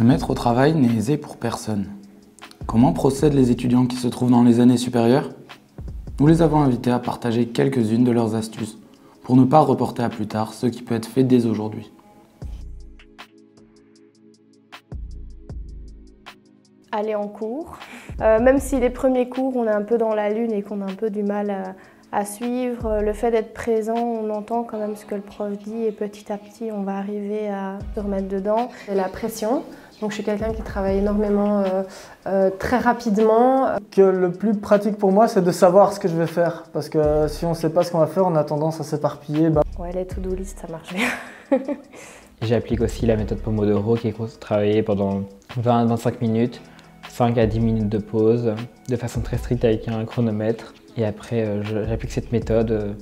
Se mettre au travail n'est aisé pour personne. Comment procèdent les étudiants qui se trouvent dans les années supérieures? Nous les avons invités à partager quelques-unes de leurs astuces pour ne pas reporter à plus tard ce qui peut être fait dès aujourd'hui. Aller en cours. Même si les premiers cours, on est un peu dans la lune et qu'on a un peu du mal à suivre, le fait d'être présent, on entend quand même ce que le prof dit et petit à petit, on va arriver à se remettre dedans. Et la pression. Donc je suis quelqu'un qui travaille énormément, très rapidement. Que le plus pratique pour moi, c'est de savoir ce que je vais faire. Parce que si on ne sait pas ce qu'on va faire, on a tendance à s'éparpiller. Ouais, les to-do list, ça marche bien. J'applique aussi la méthode Pomodoro qui est de travailler pendant 20 à 25 minutes, 5 à 10 minutes de pause, de façon très stricte avec un chronomètre. Et après, j'applique cette méthode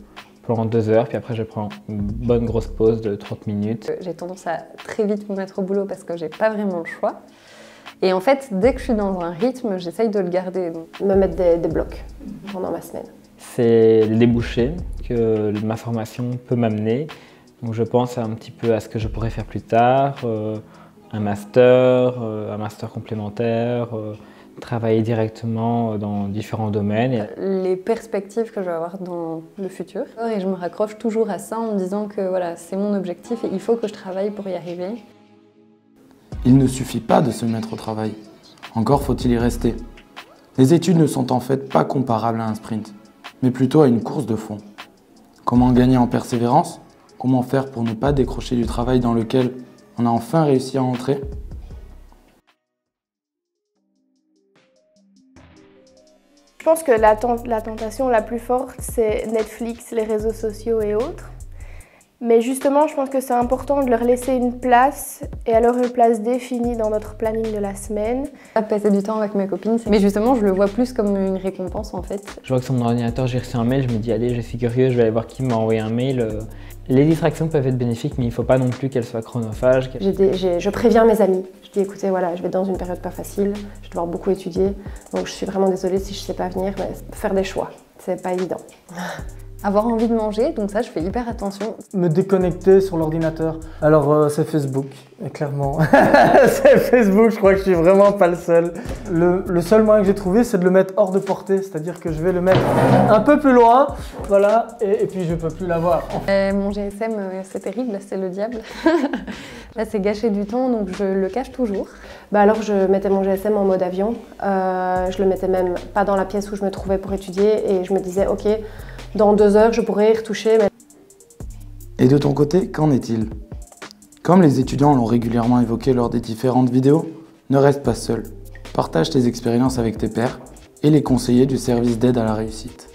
pendant 2 heures, puis après je prends une bonne grosse pause de 30 minutes. J'ai tendance à très vite me mettre au boulot parce que j'ai pas vraiment le choix. Et en fait, dès que je suis dans un rythme, j'essaye de le garder, me mettre des blocs pendant ma semaine. C'est les débouchés que ma formation peut m'amener. Donc je pense un petit peu à ce que je pourrais faire plus tard, un master complémentaire, travailler directement dans différents domaines. Les perspectives que je vais avoir dans le futur. Et je me raccroche toujours à ça en me disant que voilà, c'est mon objectif et il faut que je travaille pour y arriver. Il ne suffit pas de se mettre au travail. Encore faut-il y rester. Les études ne sont en fait pas comparables à un sprint, mais plutôt à une course de fond. Comment gagner en persévérance? Comment faire pour ne pas décrocher du travail dans lequel on a enfin réussi à entrer? Je pense que la tentation la plus forte, c'est Netflix, les réseaux sociaux et autres. Mais justement, je pense que c'est important de leur laisser une place, et alors une place définie dans notre planning de la semaine. Passer du temps avec mes copines, mais justement, je le vois plus comme une récompense en fait. Je vois que sur mon ordinateur, j'ai reçu un mail, je me dis allez, je suis curieux, je vais aller voir qui m'a envoyé un mail. Les distractions peuvent être bénéfiques, mais il ne faut pas non plus qu'elles soient chronophages. Je préviens mes amis. Je dis écoutez, voilà, je vais dans une période pas facile, je vais devoir beaucoup étudier, donc je suis vraiment désolée si je ne sais pas venir, mais faire des choix, c'est pas évident. Avoir envie de manger, donc ça je fais hyper attention. Me déconnecter sur l'ordinateur. Alors c'est Facebook, clairement. C'est Facebook, je crois que je suis vraiment pas le seul. Le seul moyen que j'ai trouvé, c'est de le mettre hors de portée, c'est-à-dire que je vais le mettre un peu plus loin, voilà, et puis je peux plus l'avoir. Mon GSM, c'est terrible, c'est le diable. Là c'est gâcher du temps, donc je le cache toujours. Alors je mettais mon GSM en mode avion, je le mettais même pas dans la pièce où je me trouvais pour étudier, et je me disais ok, dans 2 heures, je pourrais y retoucher. Et de ton côté, qu'en est-il? Comme les étudiants l'ont régulièrement évoqué lors des différentes vidéos, ne reste pas seul. Partage tes expériences avec tes pairs et les conseillers du service d'aide à la réussite.